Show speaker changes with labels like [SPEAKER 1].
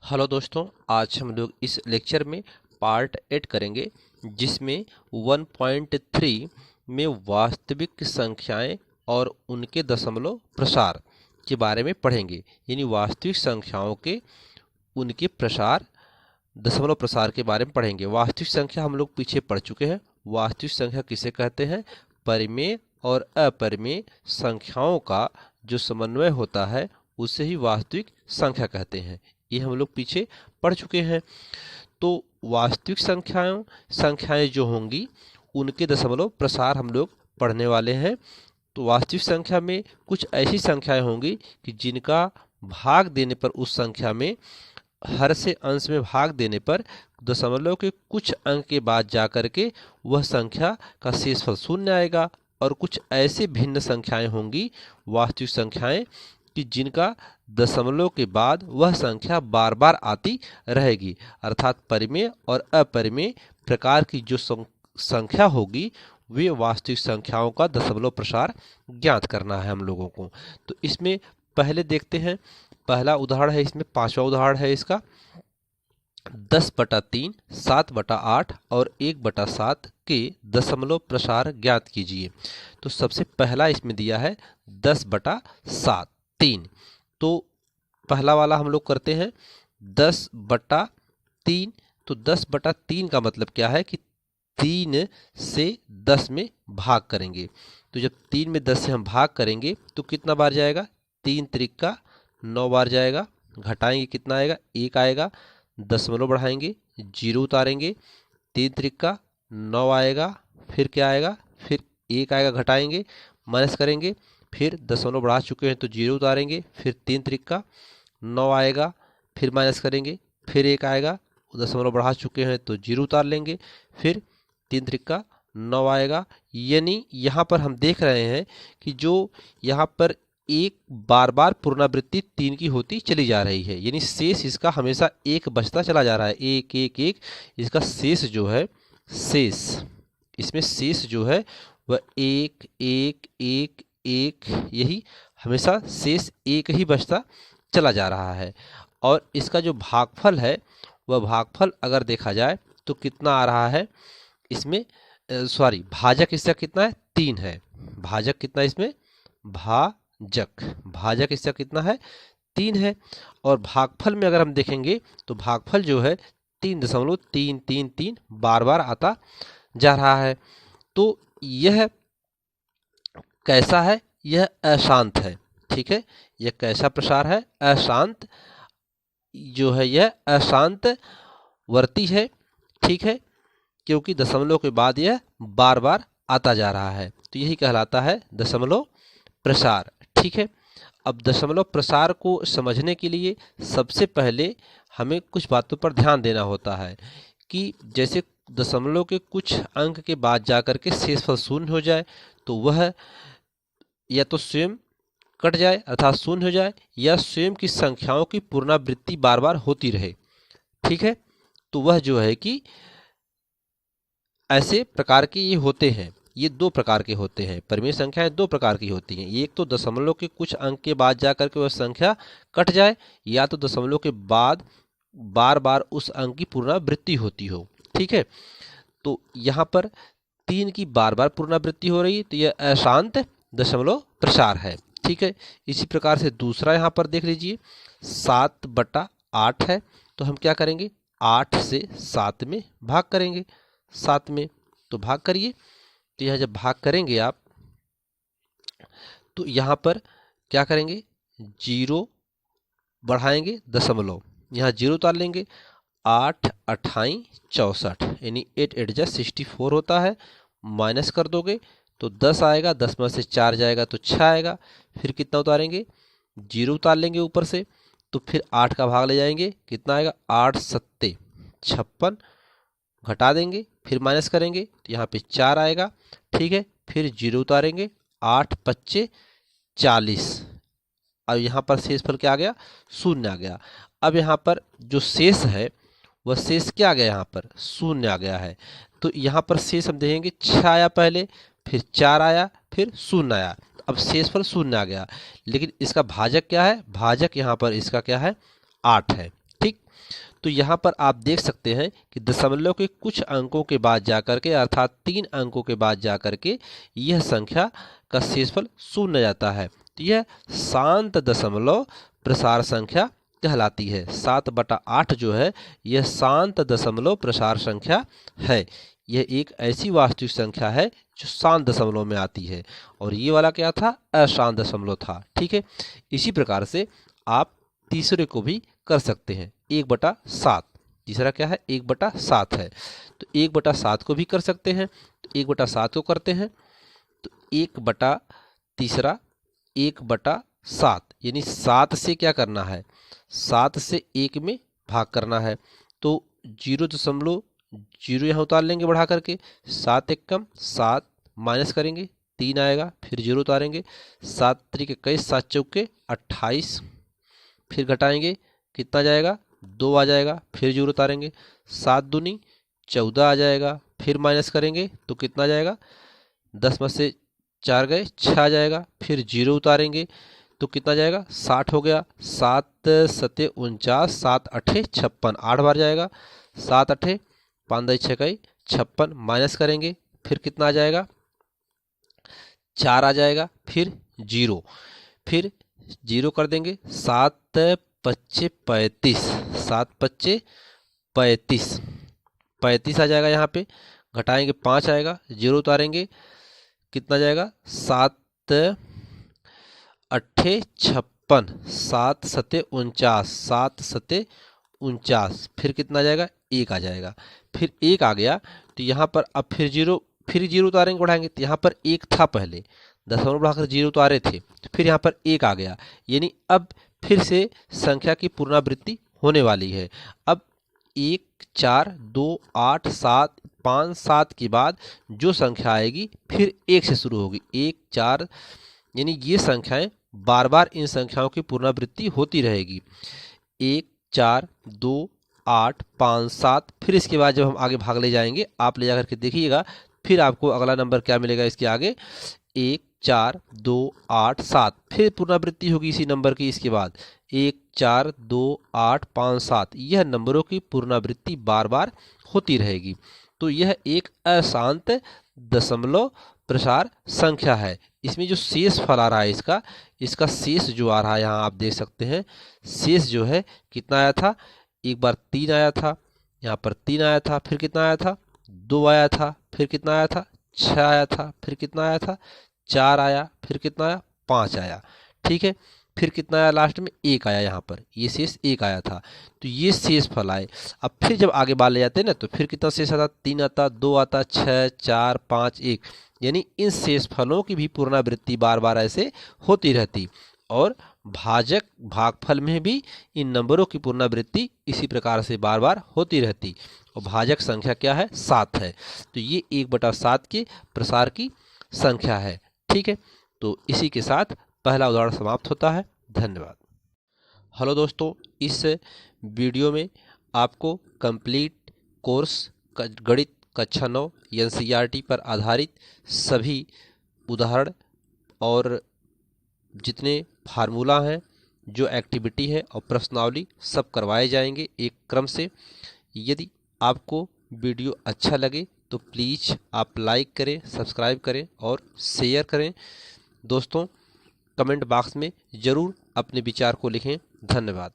[SPEAKER 1] Hello दोस्तों, आज हम लोग इस लेक्चर में पार्ट 8 करेंगे, जिसमें 1.3 में वास्तविक संख्याएं और उनके दशमलव प्रसार के बारे में पढ़ेंगे। यानी वास्तविक संख्याओं के उनके प्रसार, दशमलव प्रसार के बारे में पढ़ेंगे। वास्तविक संख्या हम लोग पीछे पढ़ चुके हैं। वास्तविक संख्या किसे कहते हैं? परिमेय और अपरिमेय संख्याओं का जो समन्वय होता है उसे ही वास्तविक संख्या कहते हैं। ये हम लोग पीछे पढ़ चुके हैं। तो वास्तविक संख्याएं जो होंगी उनके दशमलव प्रसार हम लोग पढ़ने वाले हैं। तो वास्तविक संख्या में कुछ ऐसी संख्याएं होंगी कि जिनका भाग देने पर, उस संख्या में हर से अंश में भाग देने पर दशमलव के कुछ अंक के बाद जाकर के वह संख्या का शेषफल शून्य आएगा। और कुछ ऐसे भिन्न संख्याएं होंगी, वास्तविक संख्याएं, कि जिनका दशमलव के बाद वह संख्या बार बार आती रहेगी। अर्थात परिमेय और अपरिमेय प्रकार की जो संख्या होगी वे वास्तविक संख्याओं का दशमलव प्रसार ज्ञात करना है हम लोगों को। तो इसमें पहले देखते हैं, पहला उदाहरण है, इसमें पांचवा उदाहरण है इसका। 10/3, 7/8 और 1/7 के दशमलव प्रसार ज्ञात कीजिए। तो सबसे पहला इसमें दिया है 10/7, 3। तो पहला वाला हम लोग करते हैं 10/3। तो 10/3 का मतलब क्या है कि 3 से 10 में भाग करेंगे। तो जब 3 में 10 से हम भाग करेंगे तो कितना बार जाएगा? 3 त्रिका 9 बार जाएगा। घटाएंगे कितना आएगा? 1 आएगा। दशमलव बढ़ाएंगे, 0 उतारेंगे, 3 त्रिका 9 आएगा। फिर क्या आएगा? फिर 1 आएगा, घटाएंगे, माइनस करेंगे, फिर दशमलव बढ़ा चुके हैं तो 0 उतारेंगे, फिर 3 त्रिका 9 आएगा, फिर माइनस करेंगे, फिर 1 आएगा, दशमलव बढ़ा चुके हैं तो 0 उतार लेंगे, फिर 3 त्रिका 9 आएगा। यानी यहाँ पर हम देख रहे हैं कि जो यहाँ पर एक बार बार पुनरावृत्ति 3 की होती चली जा रही है। यानी शेष इसका हमेशा 1 बचता चला जा रहा है। 1 1 1 इसका शेष जो है, शेष इसमें शेष जो है वह 1 1 1 1, यही हमेशा शेष 1 ही बचता चला जा रहा है। और इसका जो भागफल है वह भागफल अगर देखा जाए तो कितना आ रहा है इसमें, भाजक इसका कितना है? 3 है। भाजक कितना इसमें? भाजक इसका कितना है? 3 है। और भागफल में अगर हम देखेंगे तो भागफल जो है 3.333 बार बार आता जा रहा है। तो यह कैसा है? यह अशांत है। ठीक है, यह कैसा प्रसार है? अशांत जो है, यह अशांत वर्ती है। ठीक है, क्योंकि दशमलव के बाद यह बार बार आता जा रहा है। तो यही कहलाता है दशमलव प्रसार। ठीक है, अब दशमलव प्रसार को समझने के लिए सबसे पहले हमें कुछ बातों पर ध्यान देना होता है कि जैसे दशमलव के कुछ अंक के बाद जाकर के शेषफल शून्य हो जाए तो वह या तो स्वयं कट जाए अर्थात शून्य हो जाए, या स्वयं की संख्याओं की पुनरावृत्ति बार बार होती रहे। ठीक है, तो वह जो है कि ऐसे प्रकार के ये होते हैं। ये 2 प्रकार के होते हैं। परिमेय संख्याएं 2 प्रकार की होती हैं। एक तो दशमलव के कुछ अंक के बाद जाकर के वह संख्या कट जाए, या तो दशमलव के बाद बार बार उस अंक की पुनरावृत्ति होती हो। ठीक है, तो यहाँ पर 3 की बार बार पुनरावृत्ति हो रही है, तो यह अशांत दशमलव प्रसार है। ठीक है, इसी प्रकार से दूसरा यहाँ पर देख लीजिए, 7/8 है। तो हम क्या करेंगे? 8 से 7 में भाग करेंगे। 7 में तो भाग करिए। तो यह जब भाग करेंगे आप तो यहाँ पर क्या करेंगे? 0 बढ़ाएंगे, दशमलव, यहाँ 0 उतार लेंगे। 8 अट्ठाई 64, यानी 8 8 जा 64 होता है। माइनस कर दोगे तो 10 आएगा, 10 में से 4 जाएगा तो 6 आएगा। फिर कितना उतारेंगे? 0 उतार लेंगे ऊपर से, तो फिर 8 का भाग ले जाएंगे, कितना आएगा? 8 सत्ते 56, घटा देंगे, फिर माइनस करेंगे तो यहाँ पे 4 आएगा। ठीक है, फिर 0 उतारेंगे, 8 पच्चे 40, और यहाँ पर शेषफल क्या आ गया? शून्य आ गया। अब यहाँ पर जो शेष है वह शेष क्या आ गया? यहाँ पर शून्य आ गया है। तो यहाँ पर शेष हम देखेंगे 6 आया पहले, फिर 4 आया, फिर शून्य आया। अब शेषफल शून्य आ गया। लेकिन इसका भाजक क्या है? भाजक यहाँ पर इसका क्या है? 8 है। ठीक। तो यहाँ पर आप देख सकते हैं कि दशमलव के कुछ अंकों के बाद जाकर के अर्थात 3 अंकों के बाद जाकर के यह संख्या का शेषफल शून्य जाता है। तो यह शांत दशमलव प्रसार संख्या कहलाती है। 7/8 जो है यह शांत दशमलव प्रसार संख्या है। यह एक ऐसी वास्तविक संख्या है जो शांत दशमलव में आती है, और ये वाला क्या था, अशांत दशमलव था। ठीक है, इसी प्रकार से आप तीसरे को भी कर सकते हैं। 1/7 तीसरा क्या है, 1/7 है, तो 1/7 को भी कर सकते हैं। तो 1/7 को करते हैं तो 1/3 1/7 यानी 7 से क्या करना है, 7 से 1 में भाग करना है। तो 0.0 यहाँ उतार लेंगे बढ़ा करके, 7 एक कम 7 माइनस करेंगे 3 आएगा, फिर 0 उतारेंगे, 7 त्रिक 21 7 चौके 28, फिर घटाएंगे कितना जाएगा 2 आ जाएगा, फिर 0 उतारेंगे, 7 दूनी 14 आ जाएगा, फिर माइनस करेंगे तो कितना जाएगा, 10 में से 4 गए 6 आ जाएगा, फिर 0 उतारेंगे तो कितना जाएगा 60 हो गया, 7 सते 49 7 अठे 56 8 बार जाएगा, 7 अठे 5 दई 6 गई 56 माइनस करेंगे फिर कितना आ जाएगा 4 आ जाएगा, फिर 0, फिर 0 कर देंगे, 7 पच्चे 35 7 पच्चे 35 35 आ जाएगा, यहाँ पे घटाएंगे 5 आएगा, 0 उतारेंगे कितना जाएगा 7 अट्ठे 56 7 सते 49 7 सते 49, फिर कितना जाएगा 1 आ जाएगा, फिर 1 आ गया तो यहाँ पर अब फिर 0 उतारेंगे बढ़ाएंगे, तो यहाँ पर 1 था पहले, दशमलव बढ़ाकर 0 उतारे थे, तो फिर यहाँ पर 1 आ गया, यानी अब फिर से संख्या की पुनरावृत्ति होने वाली है। अब 1 4 2 8 7 5 7 के बाद जो संख्या आएगी फिर 1 से शुरू होगी, 1 4, यानी ये संख्याएं बार बार इन संख्याओं की पुनरावृत्ति होती रहेगी। 1 4 2 8 5 7, फिर इसके बाद जब हम आगे भाग ले जाएंगे आप ले जाकर के देखिएगा, फिर आपको अगला नंबर क्या मिलेगा इसके आगे 1 4 2 8 7, फिर पुनरावृत्ति होगी इसी नंबर की, इसके बाद 1 4 2 8 5 7, यह नंबरों की पुनरावृत्ति बार बार होती रहेगी। तो यह एक अशांत दशमलव प्रसार संख्या है। इसमें जो शेष फल आ रहा है इसका शेष जो आ रहा है यहाँ आप देख सकते हैं, शेष जो है कितना आया था, एक बार 3 आया था, यहाँ पर 3 आया था, फिर कितना आया था 2 आया था, फिर कितना आया था 6 आया था, फिर कितना आया था 4 आया, फिर कितना आया 5 आया। ठीक है, फिर कितना आया लास्ट में 1 आया, यहाँ पर ये शेष 1 आया था, तो ये शेष फल आए। अब फिर जब आगे बाल ले जाते हैं ना तो फिर कितना शेष आता, 3 आता, 2 आता, 6 4 5 1, यानी इन शेष फलों की भी पुनरावृत्ति बार बार ऐसे होती रहती, और भाजक भागफल में भी इन नंबरों की पुनरावृत्ति इसी प्रकार से बार बार होती रहती, और भाजक संख्या क्या है 7 है। तो ये 1/7 के प्रसार की संख्या है। ठीक है, तो इसी के साथ पहला उदाहरण समाप्त होता है। धन्यवाद। हेलो दोस्तों, इस वीडियो में आपको कंप्लीट कोर्स गणित कक्षा 9 NCERT पर आधारित सभी उदाहरण और जितने फार्मूला हैं, जो एक्टिविटी है और प्रश्नावली सब करवाए जाएंगे एक क्रम से। यदि आपको वीडियो अच्छा लगे तो प्लीज़ आप लाइक करें, सब्सक्राइब करें और शेयर करें। दोस्तों, कमेंट बॉक्स में ज़रूर अपने विचार को लिखें। धन्यवाद।